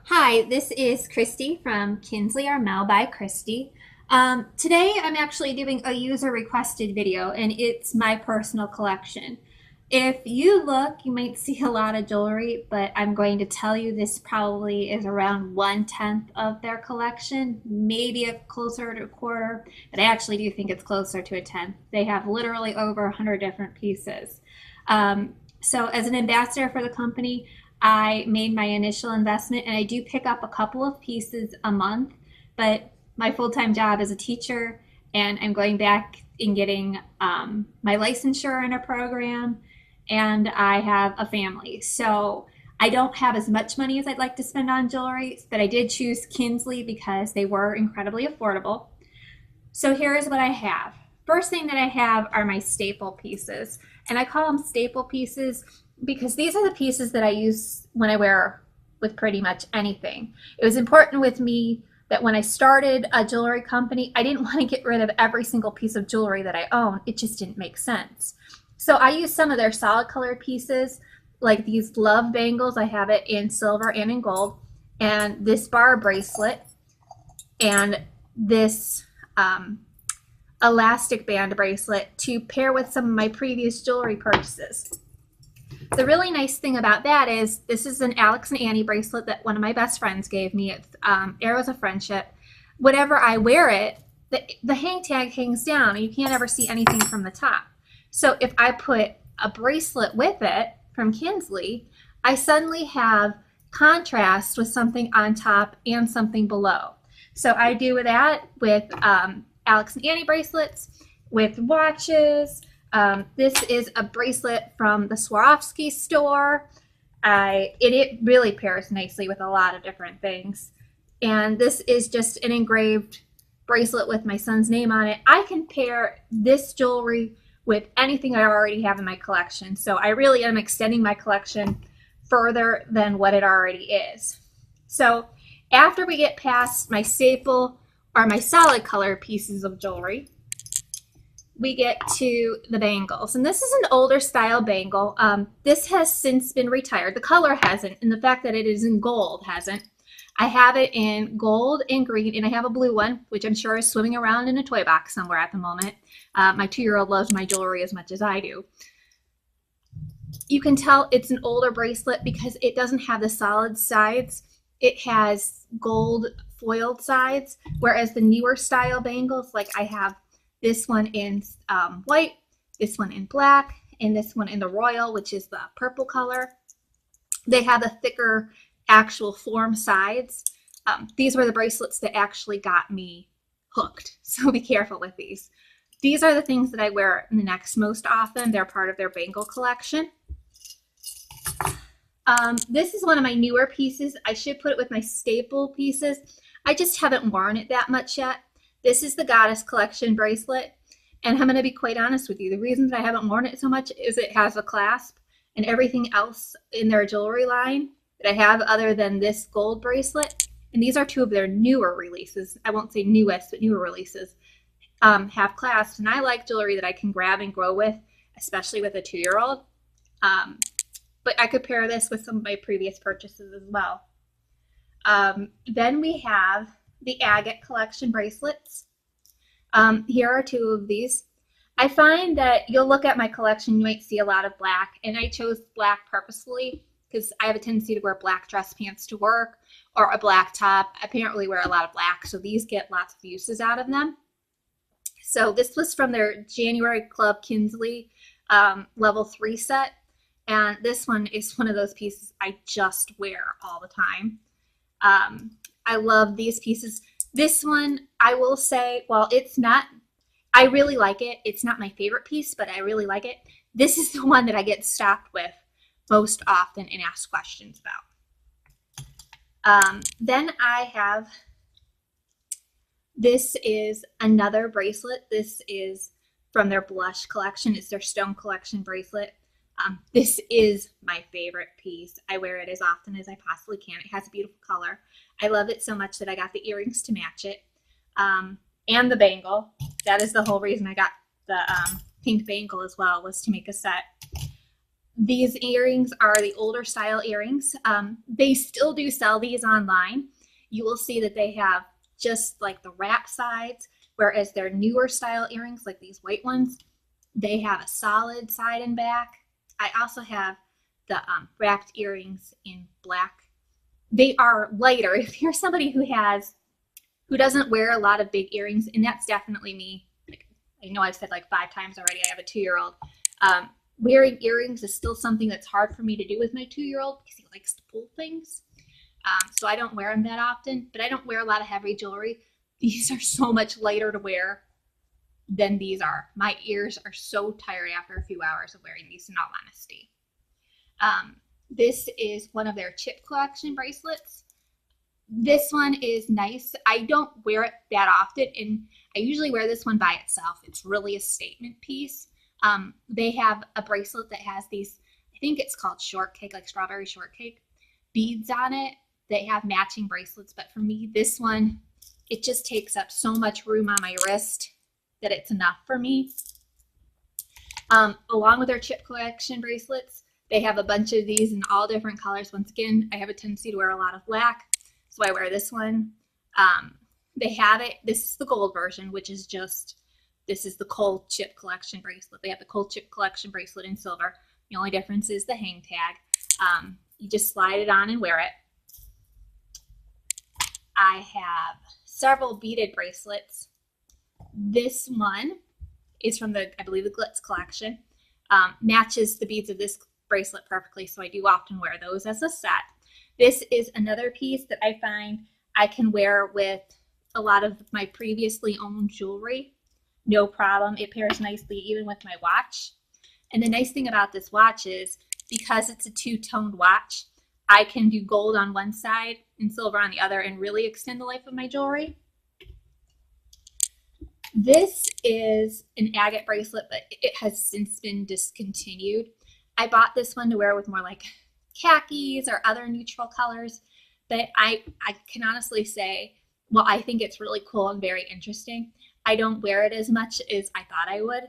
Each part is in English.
Hi, this is Christy from Kinsley, Armelle by Christy. Today I'm actually doing a user requested video and it's my personal collection. If you look, you might see a lot of jewelry, but I'm going to tell you this probably is around 1/10 of their collection, maybe a closer to a quarter, but I actually do think it's closer to a tenth. They have literally over 100 different pieces. So as an ambassador for the company, I made my initial investment and I do pick up a couple of pieces a month, but my full-time job is a teacher and I'm going back and getting my licensure in a program and I have a family. So I don't have as much money as I'd like to spend on jewelry, but I did choose Kinsley because they were incredibly affordable. So here is what I have. First thing that I have are my staple pieces. And I call them staple pieces because these are the pieces that I use when I wear with pretty much anything. It was important with me that when I started a jewelry company, I didn't want to get rid of every single piece of jewelry that I own. It just didn't make sense. So I use some of their solid colored pieces, like these love bangles. I have it in silver and in gold, and this bar bracelet, and this elastic band bracelet to pair with some of my previous jewelry purchases. The really nice thing about that is this is an Alex and Annie bracelet that one of my best friends gave me. It's Arrows of Friendship. Whenever I wear it, the hang tag hangs down and you can't ever see anything from the top. So if I put a bracelet with it from Kinsley, I suddenly have contrast with something on top and something below. So I do that with Alex and Annie bracelets, with watches. This is a bracelet from the Swarovski store. It really pairs nicely with a lot of different things. And this is just an engraved bracelet with my son's name on it. I can pair this jewelry with anything I already have in my collection. So I really am extending my collection further than what it already is. So after we get past my staple or my solid color pieces of jewelry, we get to the bangles. And this is an older style bangle. This has since been retired. The color hasn't, and the fact that it is in gold hasn't. I have it in gold and green, and I have a blue one, which I'm sure is swimming around in a toy box somewhere at the moment. My 2-year-old loves my jewelry as much as I do. You can tell it's an older bracelet because it doesn't have the solid sides. It has gold foiled sides, whereas the newer style bangles, like I have this one in white, this one in black, and this one in the royal, which is the purple color. They have a thicker actual form sides. These were the bracelets that actually got me hooked, so be careful with these. These are the things that I wear next most often. They're part of their bangle collection. This is one of my newer pieces. I should put it with my staple pieces. I just haven't worn it that much yet. This is the Goddess Collection bracelet, and I'm going to be quite honest with you. The reason that I haven't worn it so much is it has a clasp, and everything else in their jewelry line that I have other than this gold bracelet, and these are two of their newer releases. I won't say newest, but newer releases, have clasps, and I like jewelry that I can grab and grow with, especially with a 2-year-old. But I could pair this with some of my previous purchases as well. Then we have the Agate Collection bracelets. Here are 2 of these. I find that you'll look at my collection, you might see a lot of black, and I chose black purposefully because I have a tendency to wear black dress pants to work or a black top. I apparently wear a lot of black, so these get lots of uses out of them. So this was from their January Club Kinsley level 3 set, and this one is one of those pieces I just wear all the time. I love these pieces. This one, I will say, while it's not, I really like it. It's not my favorite piece, but I really like it. This is the one that I get stopped with most often and asked questions about. Then I have, this is another bracelet. This is from their Blush collection. It's their Stone Collection bracelet. This is my favorite piece. I wear it as often as I possibly can. It has a beautiful color. I love it so much that I got the earrings to match it, and the bangle. That is the whole reason I got the pink bangle as well, was to make a set. These earrings are the older style earrings. They still do sell these online. You will see that they have just like the wrap sides, whereas their newer style earrings, like these white ones, they have a solid side and back. I also have the wrapped earrings in black. They are lighter. If you're somebody who doesn't wear a lot of big earrings, and that's definitely me. Like, I know I've said like 5 times already, I have a 2-year-old. Wearing earrings is still something that's hard for me to do with my 2-year-old because he likes to pull things. So I don't wear them that often, but I don't wear a lot of heavy jewelry. These are so much lighter to wear than these are. My ears are so tired after a few hours of wearing these, in all honesty. This is one of their chip collection bracelets. This one is nice. I don't wear it that often, and I usually wear this one by itself. It's really a statement piece. They have a bracelet that has these, I think it's called shortcake, like strawberry shortcake beads on it. They have matching bracelets, but for me, this one, it just takes up so much room on my wrist that it's enough for me. Along with their chip collection bracelets, they have a bunch of these in all different colors. Once again, I have a tendency to wear a lot of black, so I wear this one. They have it, this is the gold version, which is just, this is the Kohl chip collection bracelet. They have the Kohl chip collection bracelet in silver. The only difference is the hang tag. You just slide it on and wear it. I have several beaded bracelets. This one is from the, I believe, the Glitz collection. Matches the beads of this bracelet perfectly, so I do often wear those as a set. This is another piece that I find I can wear with a lot of my previously owned jewelry. No problem. It pairs nicely even with my watch. And the nice thing about this watch is, because it's a 2-toned watch, I can do gold on one side and silver on the other and really extend the life of my jewelry. This is an agate bracelet, but it has since been discontinued. I bought this one to wear with more like khakis or other neutral colors, but I can honestly say, well, I think it's really cool and very interesting. I don't wear it as much as I thought I would.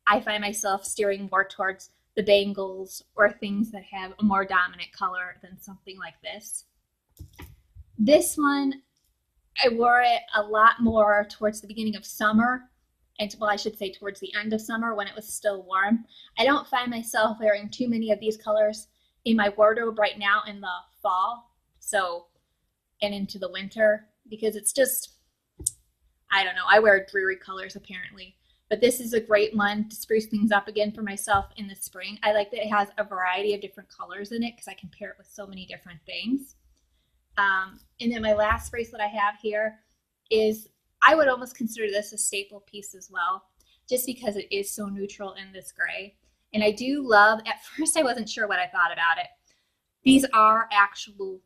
I find myself steering more towards the bangles or things that have a more dominant color than something like this. This one, I wore it a lot more towards the beginning of summer, and well, I should say towards the end of summer when it was still warm. I don't find myself wearing too many of these colors in my wardrobe right now in the fall, and into the winter, because it's just, I don't know, I wear dreary colors apparently. But this is a great one to spruce things up again for myself in the spring. I like that it has a variety of different colors in it because I can pair it with so many different things. And then my last bracelet I have here is, I would almost consider this a staple piece as well, just because it is so neutral in this gray. And I do love, at first I wasn't sure what I thought about it. These are actual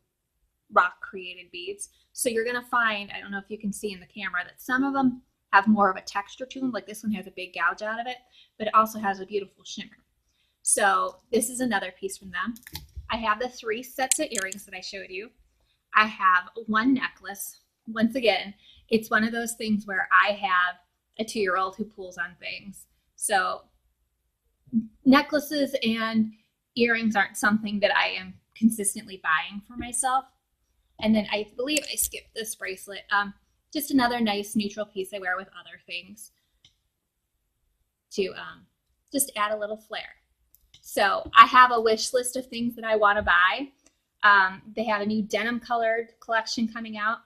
rock created beads. So you're going to find, I don't know if you can see in the camera, that some of them have more of a texture to them, like this one has a big gouge out of it, but it also has a beautiful shimmer. So this is another piece from them. I have the 3 sets of earrings that I showed you. I have one necklace. Once again, it's one of those things where I have a 2-year-old who pulls on things. So necklaces and earrings aren't something that I am consistently buying for myself. And then I believe I skipped this bracelet. Just another nice neutral piece I wear with other things to just add a little flair. So I have a wish list of things that I want to buy. They have a new denim colored collection coming out.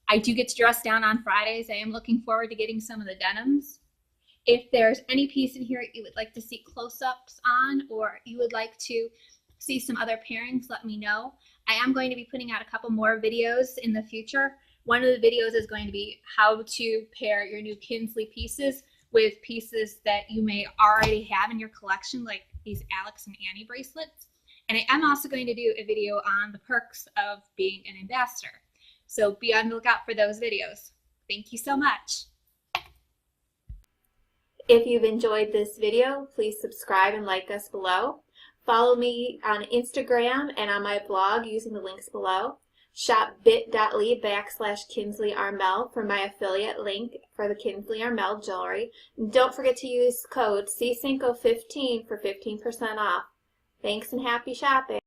I do get to dress down on Fridays. I am looking forward to getting some of the denims. If there's any piece in here you would like to see close-ups on, or you would like to see some other pairings, let me know. I am going to be putting out a couple more videos in the future. One of the videos is going to be how to pair your new Kinsley pieces with pieces that you may already have in your collection, like these Alex and Annie bracelets. And I am also going to do a video on the perks of being an ambassador. So be on the lookout for those videos. Thank you so much. If you've enjoyed this video, please subscribe and like us below. Follow me on Instagram and on my blog using the links below. Shop bit.ly/Kinsley Armelle for my affiliate link for the Kinsley Armelle jewelry. And don't forget to use code CINCO15 for 15% off. Thanks and happy shopping.